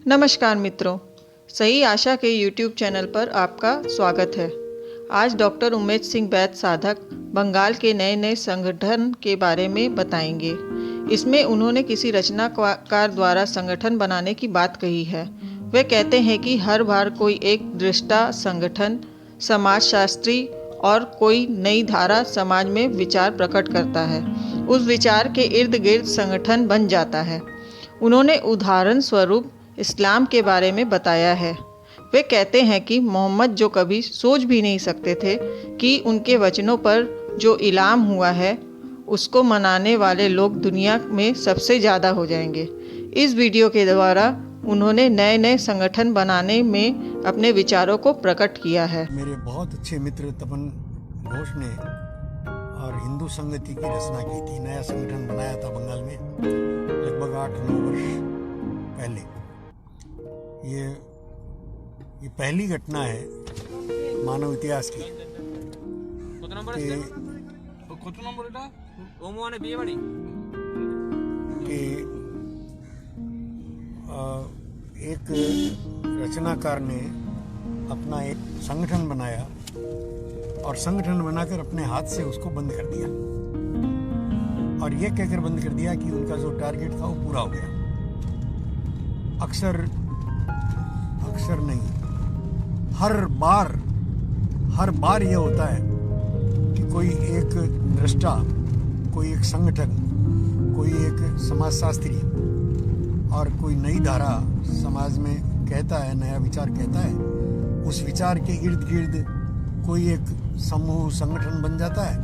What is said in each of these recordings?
नमस्कार मित्रों, सही आशा के YouTube चैनल पर आपका स्वागत है। आज डॉक्टर उमेश सिंह बैद साधक बंगाल के नए नए संगठन के बारे में बताएंगे। इसमें उन्होंने किसी रचनाकार द्वारा संगठन बनाने की बात कही है। वे कहते हैं कि हर बार कोई एक दृष्टा संगठन, समाजशास्त्री और कोई नई धारा समाज में विचार प्रकट करता है। उस विचार के इर्द गिर्द संगठन बन जाता है। उन्होंने उदाहरण स्वरूप इस्लाम के बारे में बताया है। वे कहते हैं कि मोहम्मद जो कभी सोच भी नहीं सकते थे कि उनके वचनों पर जो इल्हाम हुआ है उसको मनाने वाले लोग दुनिया में सबसे ज़्यादा हो जाएंगे। इस वीडियो के द्वारा उन्होंने नए नए संगठन बनाने में अपने विचारों को प्रकट किया है। मेरे बहुत अच्छे मित्र तपन घोष ने और हिंदू संगति की रचना की थी। नया संगठन बनाया था बंगाल में लगभग 8-9 वर्ष पहले। ये पहली घटना है मानव इतिहास की कि एक रचनाकार ने अपना एक संगठन बनाया और संगठन बनाकर अपने हाथ से उसको बंद कर दिया और ये कहकर बंद कर दिया कि उनका जो टारगेट था वो पूरा हो गया। अक्सर नहीं, हर बार ये होता है कि कोई एक दृष्टा, कोई एक संगठन, कोई एक समाजशास्त्री और कोई नई धारा समाज में कहता है, नया विचार कहता है। उस विचार के इर्द गिर्द कोई एक समूह, संगठन बन जाता है।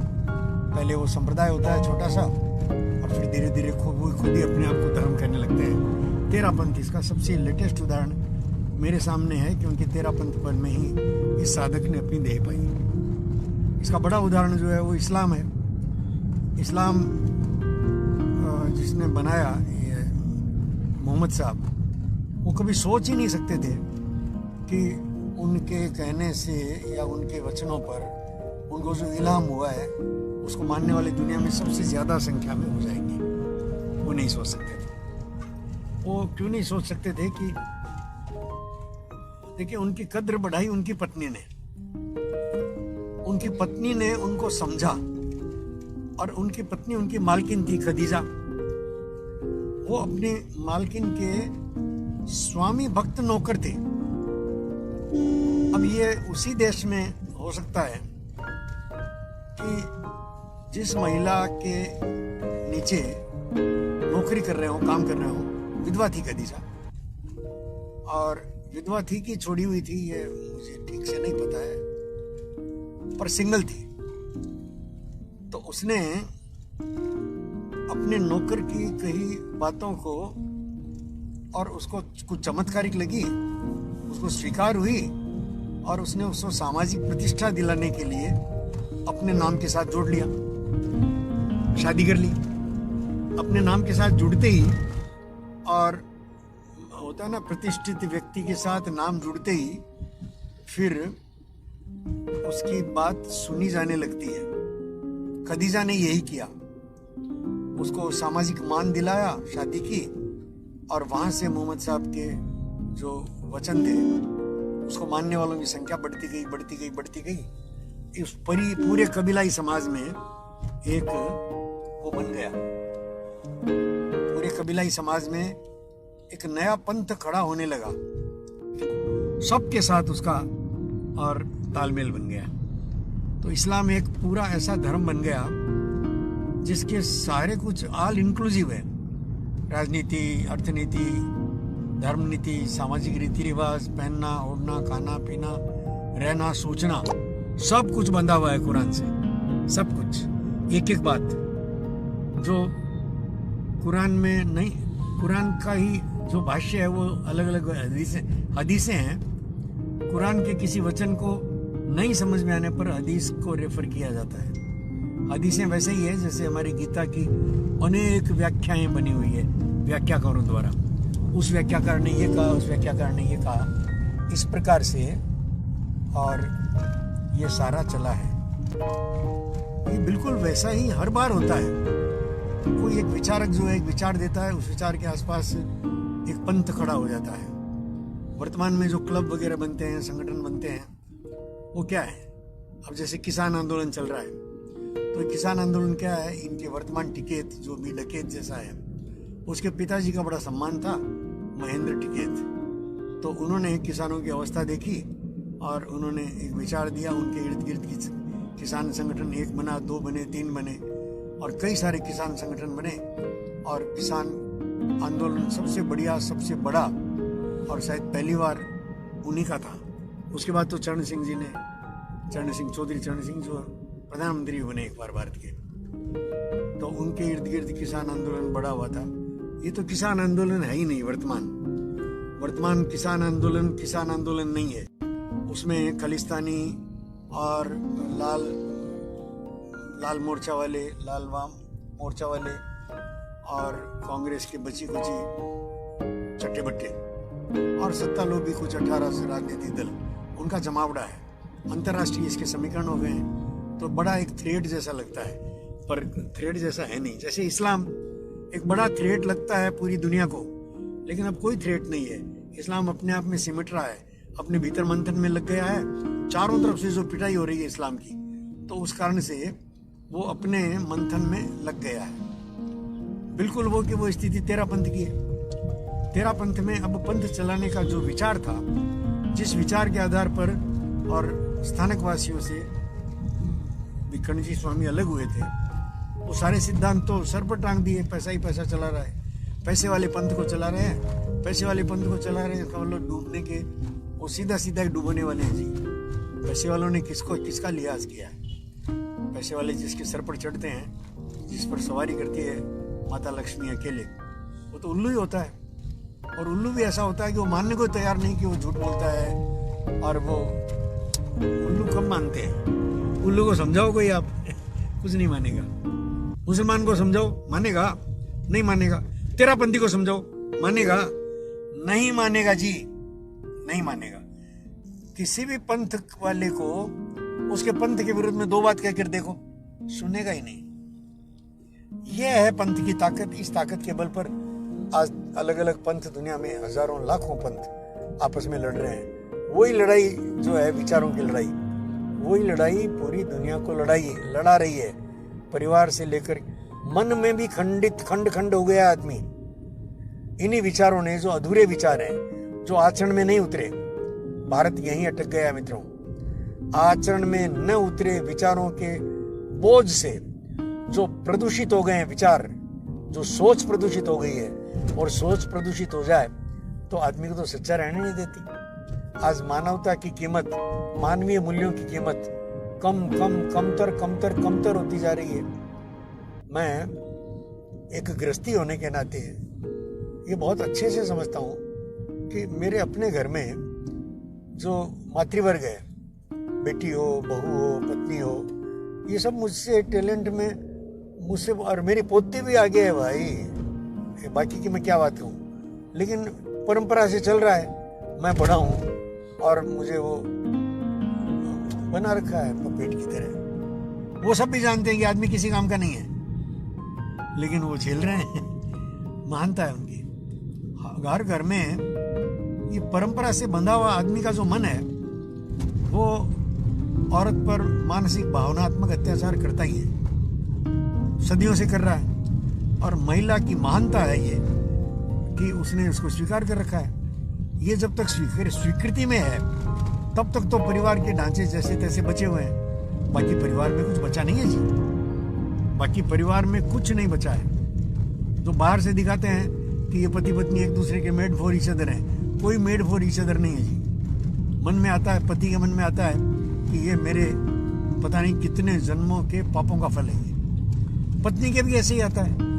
पहले वो संप्रदाय होता है छोटा सा और फिर धीरे धीरे खुद ही अपने आप को धर्म करने लगते हैं। तेरापंथ इसका सबसे लेटेस्ट उदाहरण मेरे सामने है, क्योंकि तेरापंथ पर में ही इस साधक ने अपनी देह पाई। इसका बड़ा उदाहरण जो है वो इस्लाम है। इस्लाम जिसने बनाया ये मोहम्मद साहब, वो कभी सोच ही नहीं सकते थे कि उनके कहने से या उनके वचनों पर उनको जो इल्हाम हुआ है उसको मानने वाले दुनिया में सबसे ज़्यादा संख्या में हो जाएंगे। वो नहीं सोच सकते थे। वो क्यों नहीं सोच सकते थे कि देखिए, उनकी कद्र बढ़ाई उनकी पत्नी ने। उनकी पत्नी ने उनको समझा और उनकी पत्नी उनकी मालकिन थी खदीजा। वो अपनी मालकिन के स्वामी भक्त नौकर थे। अब ये उसी देश में हो सकता है कि जिस महिला के नीचे नौकरी कर रहे हो, काम कर रहे हो, विधवा थी खदीजा। और विधवा थी कि छोड़ी हुई थी ये मुझे ठीक से नहीं पता है, पर सिंगल थी। तो उसने अपने नौकर की कही बातों को, और उसको कुछ चमत्कारिक लगी, उसको स्वीकार हुई और उसने उसको सामाजिक प्रतिष्ठा दिलाने के लिए अपने नाम के साथ जोड़ लिया, शादी कर ली। अपने नाम के साथ जुड़ते ही, और होता है ना, प्रतिष्ठित व्यक्ति के साथ नाम जुड़ते ही फिर उसकी बात सुनी जाने लगती है। खदीजा ने यही किया, उसको सामाजिक मान दिलाया, शादी की, और वहां से मोहम्मद साहब के जो वचन थे उसको मानने वालों की संख्या बढ़ती गई। इस पूरे कबीलाई समाज में एक वो बन गया। पूरे कबीलाई समाज में एक नया पंथ खड़ा होने लगा, सबके साथ उसका और तालमेल बन गया। तो इस्लाम एक पूरा ऐसा धर्म बन गया जिसके सारे कुछ ऑल इंक्लूसिव है। राजनीति, अर्थनीति, धर्म नीति, सामाजिक रीति रिवाज, पहनना, ओढ़ना, खाना पीना, रहना, सोचना, सब कुछ बंधा हुआ है कुरान से। सब कुछ, एक बात जो कुरान में नहीं, कुरान का ही जो भाष्य है वो अलग अलग हदीसें हैं। कुरान के किसी वचन को नहीं समझ में आने पर हदीस को रेफर किया जाता है। हदीसें वैसे ही है जैसे हमारी गीता की अनेक व्याख्याएं बनी हुई है व्याख्याकारों द्वारा। उस व्याख्याकार ने ये कहा, उस व्याख्याकार ने ये कहा, इस प्रकार से, और ये सारा चला है। ये बिल्कुल वैसा ही हर बार होता है। कोई एक विचारक जो है एक विचार देता है, उस विचार के आसपास एक पंथ खड़ा हो जाता है। वर्तमान में जो क्लब वगैरह बनते हैं, संगठन बनते हैं, वो क्या है? अब जैसे किसान आंदोलन चल रहा है, तो किसान आंदोलन क्या है? इनके वर्तमान टिकैत जो भी डकैत जैसा है, उसके पिताजी का बड़ा सम्मान था, महेंद्र टिकैत। तो उन्होंने किसानों की अवस्था देखी और उन्होंने एक विचार दिया। उनके इर्द गिर्द की किसान संगठन 1 बना, 2 बने, 3 बने और कई सारे किसान संगठन बने और किसान आंदोलन सबसे बढ़िया, सबसे बड़ा और शायद पहली बार उन्हीं का था। उसके बाद तो चरण सिंह जी ने, चौधरी चरण सिंह जो प्रधानमंत्री बने एक बार भारत के, तो उनके इर्द गिर्द किसान आंदोलन बड़ा हुआ था। ये तो किसान आंदोलन है ही नहीं। वर्तमान किसान आंदोलन नहीं है। उसमें खालिस्तानी और लाल मोर्चा वाले, लाल वाम मोर्चा वाले और कांग्रेस के बची कुची चट्टे बट्टे और सत्ता लोग भी कुछ 18 राजनीतिक दल, उनका जमावड़ा है। अंतर्राष्ट्रीय इसके समीकरण हो गए हैं, तो बड़ा एक थ्रेड जैसा लगता है, पर थ्रेड जैसा है नहीं। जैसे इस्लाम एक बड़ा थ्रेड लगता है पूरी दुनिया को, लेकिन अब कोई थ्रेड नहीं है। इस्लाम अपने आप में सिमट रहा है, अपने भीतर मंथन में लग गया है। चारों तरफ से जो पिटाई हो रही है इस्लाम की, तो उस कारण से वो अपने मंथन में लग गया है। बिल्कुल वो स्थिति तेरा पंथ की है। तेरा पंथ में अब पंथ चलाने का जो विचार था, जिस विचार के आधार पर और स्थानक वासियों से विकर्णजी स्वामी अलग हुए थे, वो सारे सिद्धांत तो सर पर टांग दिए। पैसा ही पैसा चला रहा है, पैसे वाले पंथ को चला रहे हैं, पैसे वाले पंथ को चला रहे हैं। तो मतलब डूबने के वो सीधा डूबने वाले हैं जी। पैसे वालों ने किसका लिहाज किया है? पैसे वाले जिसके सर पर चढ़ते हैं, जिस पर सवारी करती है माता लक्ष्मी अकेले, वो तो उल्लू ही होता है। और उल्लू भी ऐसा होता है कि वो मानने को तैयार नहीं कि वो झूठ बोलता है। और वो उल्लू कब मानते हैं? उल्लू को समझाओ कोई आप कुछ नहीं मानेगा। मुसलमान को समझाओ, मानेगा? नहीं मानेगा। तेरापंथी को समझाओ, मानेगा? नहीं मानेगा जी, नहीं मानेगा। किसी भी पंथ वाले को उसके पंथ के विरुद्ध में 2 बात कहकर देखो, सुनेगा ही नहीं। यह है पंथ की ताकत। इस ताकत के बल पर आज अलग अलग पंथ दुनिया में हजारों लाखों पंथ आपस में लड़ रहे हैं। वही लड़ाई जो है विचारों की लड़ाई, वही लड़ाई पूरी दुनिया को लड़ा रही है। परिवार से लेकर मन में भी खंड हो गया आदमी इन्हीं विचारों ने, जो अधूरे विचार हैं, जो आचरण में नहीं उतरे। भारत यहीं अटक गया मित्रों। आचरण में न उतरे विचारों के बोझ से जो प्रदूषित हो गए हैं विचार, जो सोच प्रदूषित हो गई है, और सोच प्रदूषित हो जाए तो आदमी को तो सच्चा रहने नहीं देती। आज मानवता की कीमत, मानवीय मूल्यों की कीमत कमतर होती जा रही है। मैं एक गृहस्थी होने के नाते ये बहुत अच्छे से समझता हूँ कि मेरे अपने घर में जो मातृवर्ग है, बेटी हो, बहू हो, पत्नी हो, ये सब मुझसे टैलेंट में मुझसे, और मेरी पोती भी आगे है भाई, बाकी की मैं क्या बात कहूँ, लेकिन परंपरा से चल रहा है। मैं बड़ा हूँ और मुझे वो बना रखा है पपेट की तरह। वो सब भी जानते हैं कि आदमी किसी काम का नहीं है, लेकिन वो झेल रहे हैं। मानता है उनकी। घर घर में ये परंपरा से बंधा हुआ आदमी का जो मन है, वो औरत पर मानसिक भावनात्मक अत्याचार करता ही है, सदियों से कर रहा है। और महिला की महानता है ये कि उसने उसको स्वीकार कर रखा है। ये जब तक स्वीकृति में है, तब तक तो परिवार के ढांचे जैसे तैसे बचे हुए हैं। बाकी परिवार में कुछ बचा नहीं है जी, बाकी परिवार में कुछ नहीं बचा है। जो बाहर से दिखाते हैं कि ये पति पत्नी एक दूसरे के मेड फॉर ईच अदर हैं, कोई मेड फॉर ईच अदर नहीं है जी। मन में आता है, पति के मन में आता है कि ये मेरे पता नहीं कितने जन्मों के पापों का फल है। ये पत्नी के भी ऐसे ही आता है।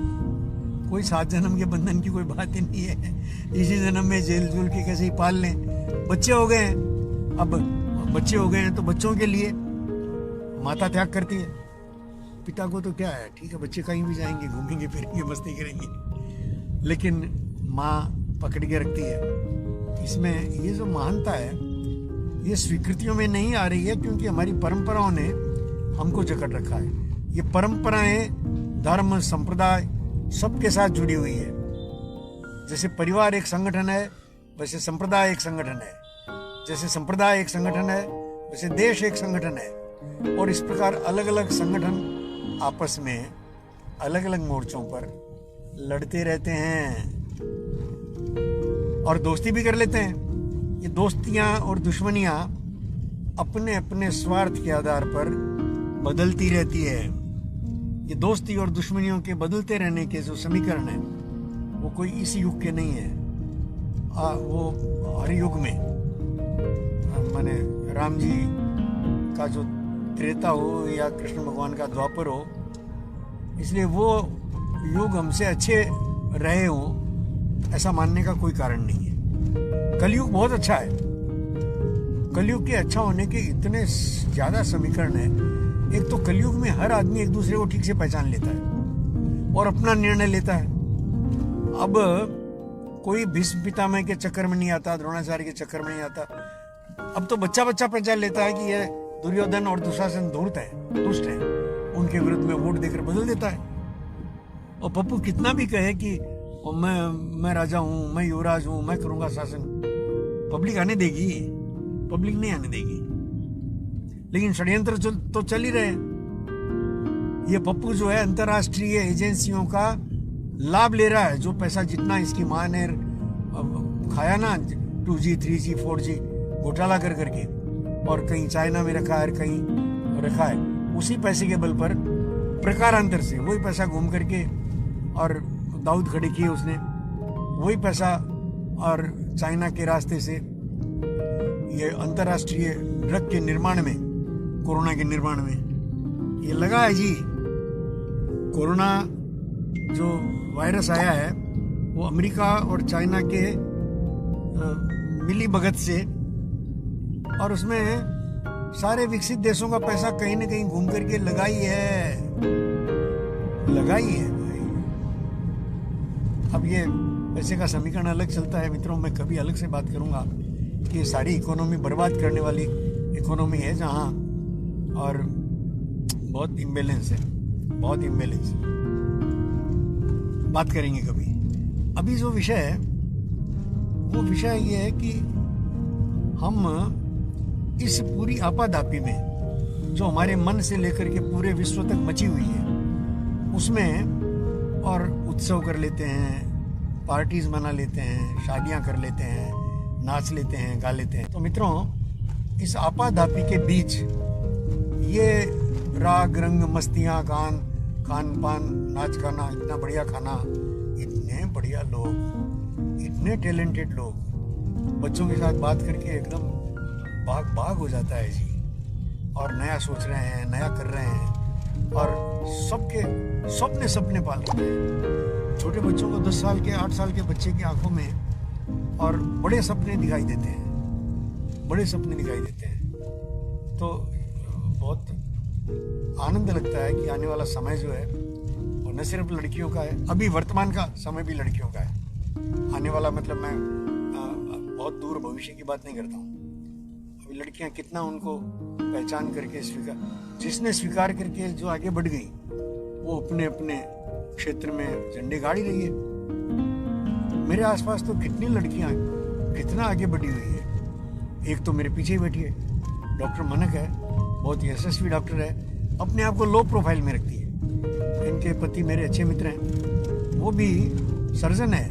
कोई 7 जन्म के बंधन की कोई बात ही नहीं है। इसी जन्म में जेल जुल के कैसे ही पाल लें। बच्चे हो गए हैं, अब बच्चे हो गए हैं तो बच्चों के लिए माता त्याग करती है। पिता को तो क्या है, ठीक है, बच्चे कहीं भी जाएंगे, घूमेंगे फिरेंगे, मस्ती करेंगे, लेकिन माँ पकड़ के रखती है। इसमें ये जो महानता है, ये स्वीकृतियों में नहीं आ रही है, क्योंकि हमारी परंपराओं ने हमको जकड़ रखा है। ये परंपराएं, धर्म, संप्रदाय सबके साथ जुड़ी हुई है। जैसे परिवार एक संगठन है, वैसे संप्रदाय एक संगठन है, जैसे संप्रदाय एक संगठन है वैसे देश एक संगठन है। और इस प्रकार अलग अलग संगठन आपस में अलग अलग मोर्चों पर लड़ते रहते हैं और दोस्ती भी कर लेते हैं। ये दोस्तियां और दुश्मनियां अपने अपने स्वार्थ के आधार पर बदलती रहती है। ये दोस्ती और दुश्मनियों के बदलते रहने के जो समीकरण है वो कोई इस युग के नहीं है, वो हर युग में, माने राम जी का जो त्रेता हो या कृष्ण भगवान का द्वापर हो, इसलिए वो युग हमसे अच्छे रहे हो ऐसा मानने का कोई कारण नहीं है। कलयुग बहुत अच्छा है। कलयुग के अच्छा होने के इतने ज्यादा समीकरण है। एक तो कलयुग में हर आदमी एक दूसरे को ठीक से पहचान लेता है और अपना निर्णय लेता है। अब कोई भीष्म पितामह के चक्कर में नहीं आता, द्रोणाचार्य के चक्कर में नहीं आता। अब तो बच्चा बच्चा पहचान लेता है कि ये दुर्योधन और दुशासन धूर्त है, दुष्ट है, उनके विरुद्ध में वोट देकर बदल देता है। और पप्पू कितना भी कहे कि मैं राजा हूं, मैं युवराज हूं, मैं करूंगा शासन, पब्लिक आने देगी? पब्लिक नहीं आने देगी। लेकिन षड्यंत्र तो चल ही रहे हैं। ये पप्पू जो है अंतरराष्ट्रीय एजेंसियों का लाभ ले रहा है। जो पैसा जितना इसकी मां ने खाया ना 2G 3G 4G घोटाला कर करके, और कहीं चाइना में रखा है, कहीं रखा है, उसी पैसे के बल पर प्रकारांतर से वही पैसा घूम करके और दाऊद खड़े किए उसने, वही पैसा और चाइना के रास्ते से ये अंतरराष्ट्रीय ड्रग के निर्माण में, कोरोना के निर्माण में ये लगा है जी। कोरोना जो वायरस आया है वो अमेरिका और चाइना के मिली भगत से, और उसमें सारे विकसित देशों का पैसा कहीं ना कहीं घूम करके लगाई है भाई। अब ये पैसे का समीकरण अलग चलता है मित्रों। मैं कभी अलग से बात करूंगा कि ये सारी इकोनॉमी बर्बाद करने वाली इकोनॉमी है जहां, और बहुत इम्बैलेंस है, बहुत इम्बैलेंस। बात करेंगे कभी। अभी जो विषय है वो विषय ये है कि हम इस पूरी आपाधापी में जो हमारे मन से लेकर के पूरे विश्व तक मची हुई है उसमें, और उत्सव कर लेते हैं, पार्टीज मना लेते हैं, शादियां कर लेते हैं, नाच लेते हैं, गा लेते हैं। तो मित्रों, इस आपाधापी के बीच ये राग रंग मस्तियां, खान पान, नाच गाना, इतना बढ़िया खाना, इतने बढ़िया लोग, इतने टैलेंटेड लोग, बच्चों के साथ बात करके एकदम बाग हो जाता है जी। और नया सोच रहे हैं, नया कर रहे हैं, और सबके सपने पाल रहे हैं। छोटे बच्चों को 10 साल के 8 साल के बच्चे की आंखों में और बड़े सपने दिखाई देते हैं, बड़े सपने दिखाई देते हैं। तो बहुत आनंद लगता है कि आने वाला समय जो है वो न सिर्फ लड़कियों का है, अभी वर्तमान का समय भी लड़कियों का है। आने वाला मतलब मैं बहुत दूर भविष्य की बात नहीं करता हूँ। अभी लड़कियां कितना उनको पहचान करके जिसने स्वीकार करके जो आगे बढ़ गई, वो अपने अपने क्षेत्र में झंडे गाड़ी रही है। मेरे आसपास तो कितनी लड़कियां कितना आगे बढ़ी हुई है। एक तो मेरे पीछे ही बैठी है, डॉक्टर मनक है, बहुत यशस्वी डॉक्टर है, अपने आप को लो प्रोफाइल में रखती है। इनके पति मेरे अच्छे मित्र हैं, वो भी सर्जन है,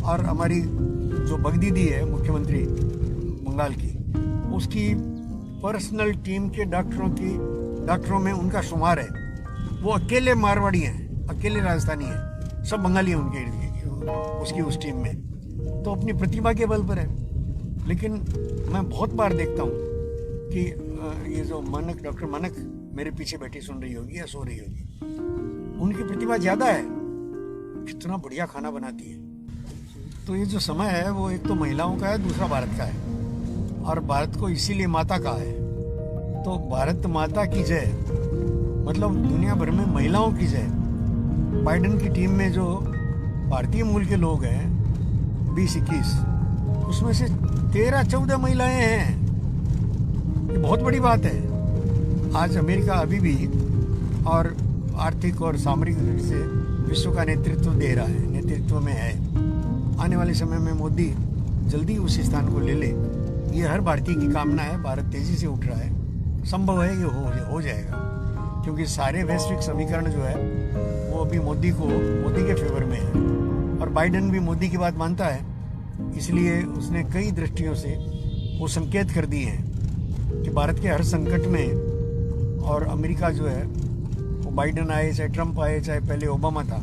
और हमारी जो बगदीदी है मुख्यमंत्री बंगाल की, उसकी पर्सनल टीम के डॉक्टरों में उनका शुमार है। वो अकेले मारवाड़ी हैं, अकेले राजस्थानी हैं, सब बंगाली हैं उनके उसकी उस टीम में। तो अपनी प्रतिभा के बल पर है। लेकिन मैं बहुत बार देखता हूँ कि ये जो डॉक्टर मनक मेरे पीछे बैठी सुन रही होगी या सो रही होगी, उनकी प्रतिभा ज्यादा है, कितना बढ़िया खाना बनाती है। तो ये जो समय है वो एक तो महिलाओं का है, दूसरा भारत का है, और भारत को इसीलिए माता कहा है। तो भारत माता की जय, मतलब दुनिया भर में महिलाओं की जय। बाइडेन की टीम में जो भारतीय मूल के लोग हैं 20-21, उसमें से 13-14 महिलाएं हैं। ये बहुत बड़ी बात है। आज अमेरिका अभी भी और आर्थिक और सामरिक दृष्टि से विश्व का नेतृत्व दे रहा है, नेतृत्व में है। आने वाले समय में मोदी जल्दी उस स्थान को ले ले, ये हर भारतीय की कामना है। भारत तेजी से उठ रहा है, संभव है ये हो जाएगा, क्योंकि सारे वैश्विक समीकरण जो है वो अभी मोदी के फेवर में है, और बाइडेन भी मोदी की बात मानता है, इसलिए उसने कई दृष्टियों से वो संकेत कर दिए हैं कि भारत के हर संकट में, और अमेरिका जो है वो बाइडेन आए चाहे ट्रंप आए चाहे पहले ओबामा था,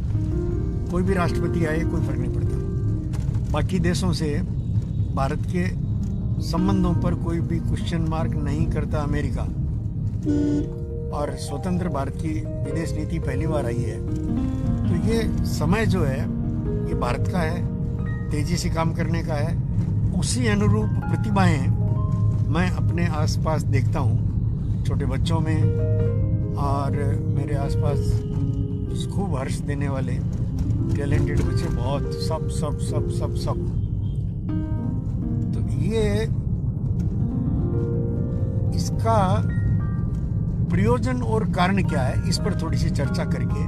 कोई भी राष्ट्रपति आए कोई फर्क नहीं पड़ता, बाकी देशों से भारत के संबंधों पर कोई भी क्वेश्चन मार्क नहीं करता अमेरिका। और स्वतंत्र भारत की विदेश नीति पहली बार आई है, तो ये समय जो है ये भारत का है, तेजी से काम करने का है। उसी अनुरूप प्रतिभाएं मैं अपने आसपास देखता हूँ, छोटे बच्चों में, और मेरे आसपास खूब हर्ष देने वाले टैलेंटेड बच्चे बहुत, सब सब सब सब सब। तो ये इसका प्रयोजन और कारण क्या है, इस पर थोड़ी सी चर्चा करके,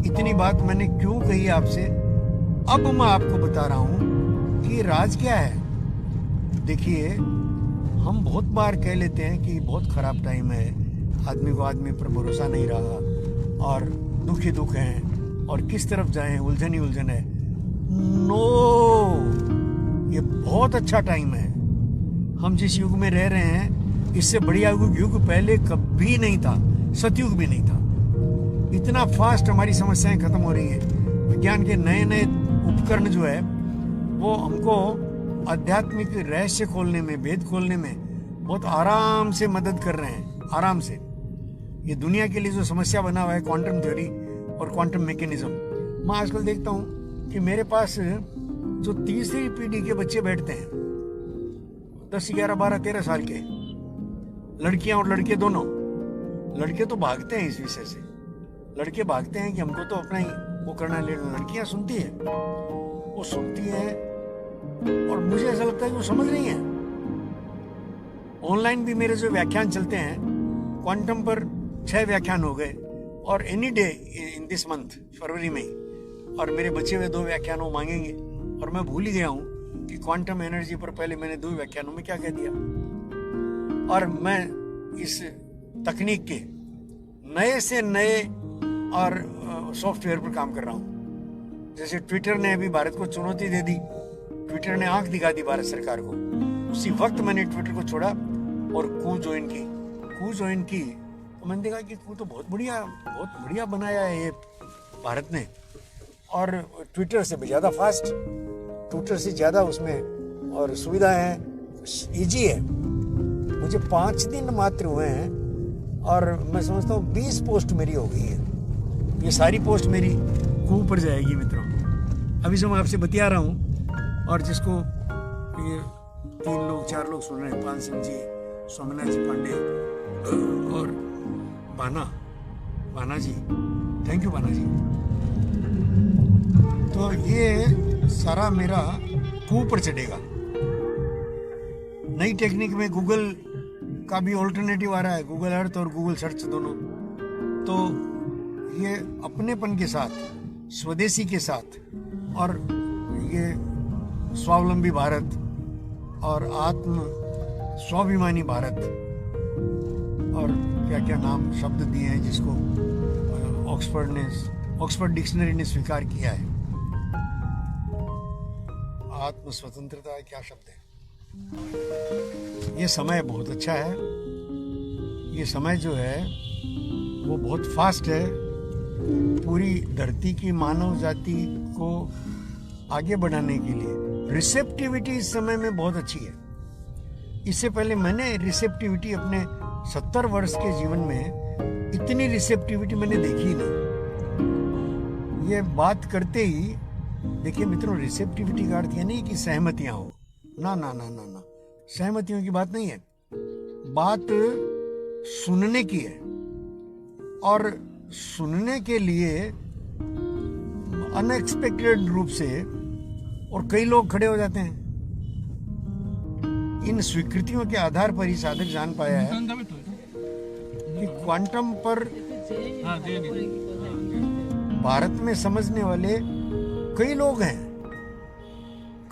इतनी बात मैंने क्यों कही आपसे, अब मैं आपको बता रहा हूं कि राज क्या है। देखिए, हम बहुत बार कह लेते हैं कि बहुत खराब टाइम है, आदमी को आदमी पर भरोसा नहीं रहा, और दुख ही दुख है, और किस तरफ जाएं, उलझन ही उलझन है। नो, ये बहुत अच्छा टाइम है। हम जिस युग में रह रहे हैं, इससे बढ़िया युग पहले कभी नहीं था, सतयुग भी नहीं था। इतना फास्ट हमारी समस्याएं खत्म हो रही है। विज्ञान के नए नए उपकरण जो है वो हमको आध्यात्मिक रहस्य खोलने में, भेद खोलने में बहुत आराम से मदद कर रहे हैं, आराम से। ये दुनिया के लिए जो समस्या बना हुआ है, क्वांटम थ्योरी और क्वांटम मैकेनिज्म, मैं आजकल देखता हूँ कि मेरे पास जो तीसरी पीढ़ी के बच्चे बैठते हैं, 10, 11, 12, 13 साल के, लड़कियां और लड़के दोनों। लड़के तो भागते हैं इस विषय से, लड़के भागते हैं कि हमको तो अपना ही वो करना, लेना। लड़कियां सुनती है, वो सुनती है, और मुझे ऐसा लगता है कि वो समझ रही हैं। ऑनलाइन भी मेरे जो व्याख्यान चलते हैं, क्वांटम पर 6 व्याख्यान हो गए, और any day in this month, फरवरी में, और मेरे बचे हुए 2 व्याख्यान वो मांगेंगे, और मैं भूल ही गया हूँ कि क्वांटम एनर्जी पर पहले मैंने 2 व्याख्यानों में क्या कह दिया। और मैं इस तकनीक के नए से नए और सॉफ्टवेयर पर काम कर रहा हूँ। जैसे ट्विटर ने अभी भारत को चुनौती दे दी, ट्विटर ने आंख दिखा दी भारत सरकार को, उसी वक्त मैंने ट्विटर को छोड़ा और कू ज्वाइन की। तो मैंने देखा कि कू तो बहुत बढ़िया बनाया है ये भारत ने, और ट्विटर से भी ज़्यादा फास्ट, ट्विटर से ज़्यादा उसमें और सुविधाएं हैं, ईजी है। मुझे 5 दिन मात्र हुए हैं, और मैं समझता हूँ 20 पोस्ट मेरी हो गई है। ये सारी पोस्ट मेरी कू पर जाएगी मित्रों। अभी जो मैं आपसे बतिया रहा हूँ, और जिसको ये 3 लोग 4 लोग सुन रहे हैं, पान सिंह जी, स्वामीनाथ जी पांडे और बाना जी, थैंक यू बाना जी। तो ये सारा मेरा कू पर चढ़ेगा। नई टेक्निक में गूगल का भी ऑल्टरनेटिव आ रहा है, गूगल अर्थ और गूगल सर्च दोनों। तो ये अपनेपन के साथ, स्वदेशी के साथ, और ये स्वावलंबी भारत और आत्म स्वाभिमानी भारत, और क्या क्या नाम शब्द दिए हैं जिसको ऑक्सफोर्ड डिक्शनरी ने स्वीकार किया है। आत्म स्वतंत्रता क्या शब्द है। ये समय बहुत अच्छा है। ये समय जो है वो बहुत फास्ट है। पूरी धरती की मानव जाति को आगे बढ़ाने के लिए रिसेप्टिविटी इस समय में बहुत अच्छी है। इससे पहले मैंने रिसेप्टिविटी अपने 70 वर्ष के जीवन में, इतनी रिसेप्टिविटी मैंने देखी ही नहीं। ये बात करते ही देखिए मित्रों, रिसेप्टिविटी का अर्थ ये नहीं कि सहमतियां हो, ना, सहमतियों की बात नहीं है। बात सुनने की है, और सुनने के लिए अनएक्सपेक्टेड रूप से और कई लोग खड़े हो जाते हैं। इन स्वीकृतियों के आधार पर ही साधक जान पाया है कि क्वांटम पर भारत में समझने वाले कई लोग हैं।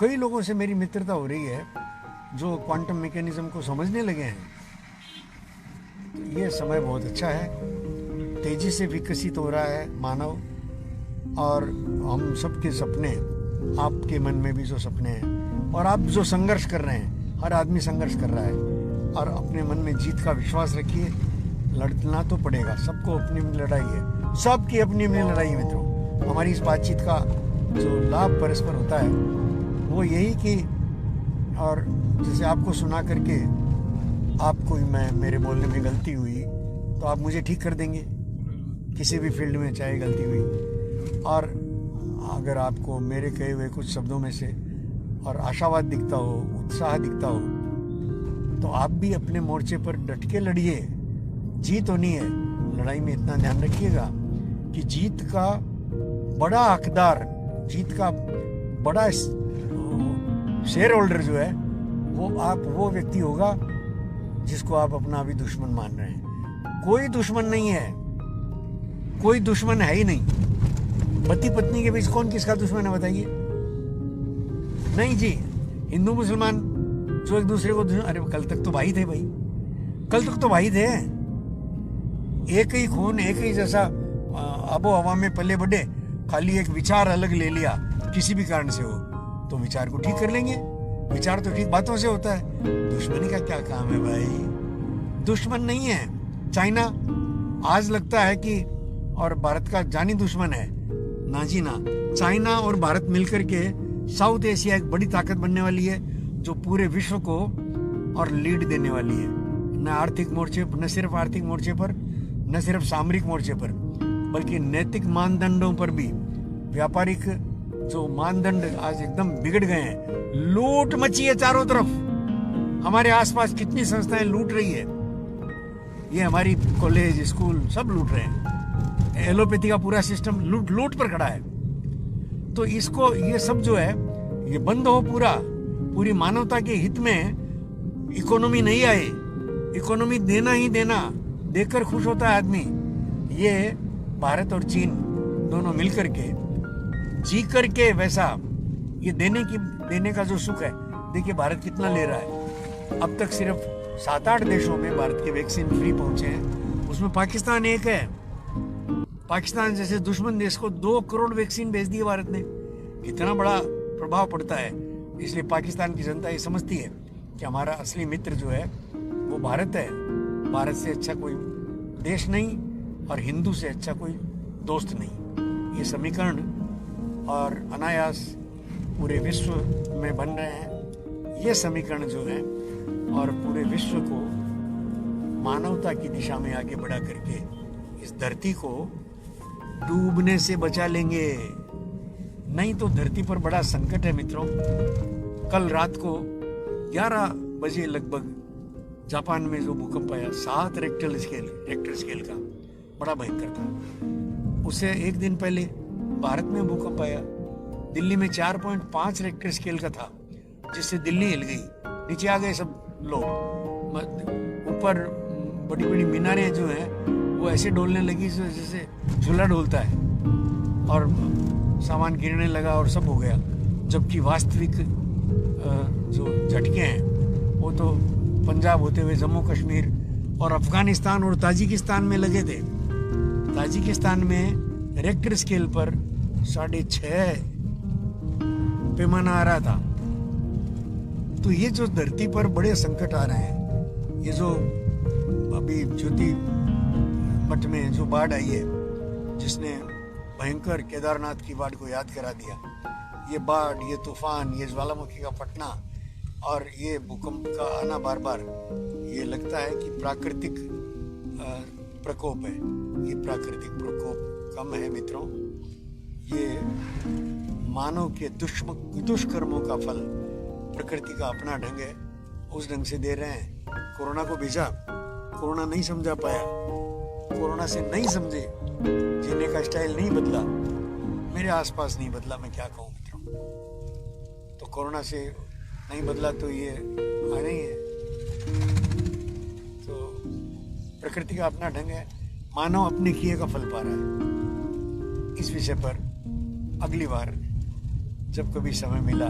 कई लोगों से मेरी मित्रता हो रही है जो क्वांटम मैकेनिज्म को समझने लगे हैं। तो ये समय बहुत अच्छा है, तेजी से विकसित हो रहा है मानव, और हम सबके सपने, आपके मन में भी जो सपने हैं और आप जो संघर्ष कर रहे हैं, हर आदमी संघर्ष कर रहा है, और अपने मन में जीत का विश्वास रखिए। लड़ना तो पड़ेगा, सबको अपनी अपनी लड़ाई है, सबकी अपनी अपनी लड़ाई है मित्रों। हमारी इस बातचीत का जो लाभ परस्पर होता है वो यही कि, और जैसे आपको सुना करके आपको मैं मेरे बोलने में गलती हुई तो आप मुझे ठीक कर देंगे, किसी भी फील्ड में चाहे गलती हुई, और अगर आपको मेरे कहे हुए कुछ शब्दों में से और आशावाद दिखता हो, उत्साह दिखता हो, तो आप भी अपने मोर्चे पर डट के लड़िए। जीत होनी है, लड़ाई में इतना ध्यान रखिएगा कि जीत का बड़ा हकदार, जीत का बड़ा शेयर होल्डर जो है वो व्यक्ति होगा जिसको आप अपना अभी दुश्मन मान रहे हैं। कोई दुश्मन नहीं है, कोई दुश्मन है ही नहीं। पति पत्नी के बीच कौन किसका दुश्मन है बताइए? नहीं जी, हिंदू मुसलमान जो एक दूसरे को, अरे कल तक तो भाई थे भाई, कल तक तो भाई थे, एक ही खून, एक ही जैसा आबो हवा में पले बढ़े, खाली एक विचार अलग ले लिया किसी भी कारण से हो तो विचार को ठीक कर लेंगे। विचार तो ठीक बातों से होता है, दुश्मनी का क्या काम है भाई? दुश्मन नहीं है चाइना, आज लगता है कि और भारत का जानी दुश्मन है, ना जी ना। चाइना और भारत मिलकर के साउथ एशिया एक बड़ी ताकत बनने वाली है जो पूरे विश्व को और लीड देने वाली है, न आर्थिक मोर्चे, न सिर्फ आर्थिक मोर्चे पर, न सिर्फ सामरिक मोर्चे पर, बल्कि नैतिक मानदंडों पर भी। व्यापारिक जो मानदंड आज एकदम बिगड़ गए हैं, लूट मची है चारों तरफ, हमारे आसपास कितनी संस्थाएं लूट रही है, ये हमारी कॉलेज स्कूल सब लूट रहे हैं, एलोपैथी का पूरा सिस्टम लूट पर खड़ा है। तो इसको, ये सब जो है ये बंद हो, पूरी मानवता के हित में। इकोनॉमी नहीं आए, इकोनॉमी देना ही देना, देकर खुश होता है आदमी। ये भारत और चीन दोनों मिलकर के जी करके वैसा, ये देने का जो सुख है, देखिए भारत कितना ले रहा है। अब तक सिर्फ 7-8 देशों में भारत के वैक्सीन फ्री पहुंचे हैं, उसमें पाकिस्तान एक है। पाकिस्तान जैसे दुश्मन देश को 2 करोड़ वैक्सीन भेज दी भारत ने, कितना बड़ा प्रभाव पड़ता है। इसलिए पाकिस्तान की जनता ये समझती है कि हमारा असली मित्र जो है वो भारत है, भारत से अच्छा कोई देश नहीं और हिंदू से अच्छा कोई दोस्त नहीं। ये समीकरण और अनायास पूरे विश्व में बन रहे हैं। ये समीकरण जो है और पूरे विश्व को मानवता की दिशा में आगे बढ़ा करके इस धरती को डूबने से बचा लेंगे। नहीं तो धरती पर बड़ा संकट है मित्रों। कल रात को 11 बजे लगभग जापान में जो भूकंप आया, 7 रेक्टर स्केल का, बड़ा भयंकर था। उससे एक दिन पहले भारत में भूकंप आया, दिल्ली में 4.5 रेक्टर स्केल का था, जिससे दिल्ली हिल गई, नीचे आ गए सब लोग। ऊपर बड़ी बड़ी मीनारें जो हैं वो ऐसे डोलने लगी जैसे झूला डोलता है, और सामान गिरने लगा और सब हो गया। जबकि वास्तविक जो झटके हैं वो तो पंजाब होते हुए जम्मू कश्मीर और अफगानिस्तान और ताजिकिस्तान में लगे थे। ताजिकिस्तान में रेक्टर स्केल पर 6.5 पैमाना आ रहा था। तो ये जो धरती पर बड़े संकट आ रहे हैं, ये जो अभी ज्योति मठ में जो बाढ़ आई है, जिसने भयंकर केदारनाथ की बाढ़ को याद करा दिया, ये बाढ़, ये तूफान, ये ज्वालामुखी का फटना और ये भूकंप का आना बार बार, ये लगता है कि प्राकृतिक प्रकोप है। ये प्राकृतिक प्रकोप कम है मित्रों, ये मानव के दुष्कर्मों का फल, प्रकृति का अपना ढंग है, उस ढंग से दे रहे हैं। कोरोना को भेजा, कोरोना नहीं समझा पाया, कोरोना से नहीं समझे, जीने का स्टाइल नहीं बदला, मेरे आसपास नहीं बदला, मैं क्या कहूँ मित्रों। तो कोरोना से नहीं बदला तो ये आना ही है। तो प्रकृति का अपना ढंग है, मानव अपने किए का फल पा रहा है। इस विषय पर अगली बार जब कभी समय मिला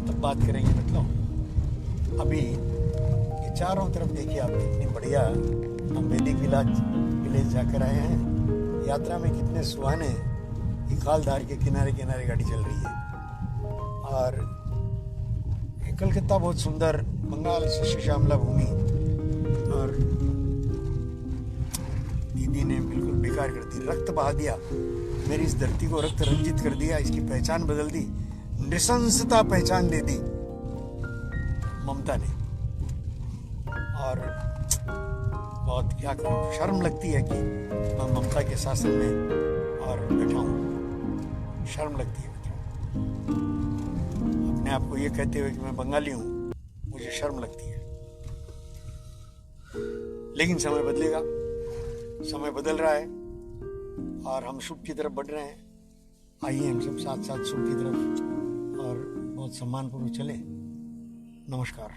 तब बात करेंगे। मतलब अभी ये चारों तरफ देखिए आप, कितनी बढ़िया हम वैदिक विलेज जाकर आए हैं। यात्रा में कितने सुहाने ये खालधार के किनारे किनारे गाड़ी चल रही है। और ये कलकत्ता बहुत सुंदर, बंगाल से श्यामला भूमि। और दीदी ने बिल्कुल बेकार कर दी, रक्त बहा दिया, मेरी इस धरती को रक्त रंजित कर दिया, इसकी पहचान बदल दी, नृशंसता पहचान दे दी ममता ने। और बहुत क्या करूं, शर्म लगती है कि मैं ममता के शासन में और बैठा हूं। शर्म लगती है अपने आप को ये कहते हुए कि मैं बंगाली हूं, मुझे शर्म लगती है। लेकिन समय बदलेगा, समय बदल रहा है और हम सुख की तरफ बढ़ रहे हैं। आइए हम सब साथ साथ सुख की तरफ और बहुत सम्मानपूर्वक चले। नमस्कार।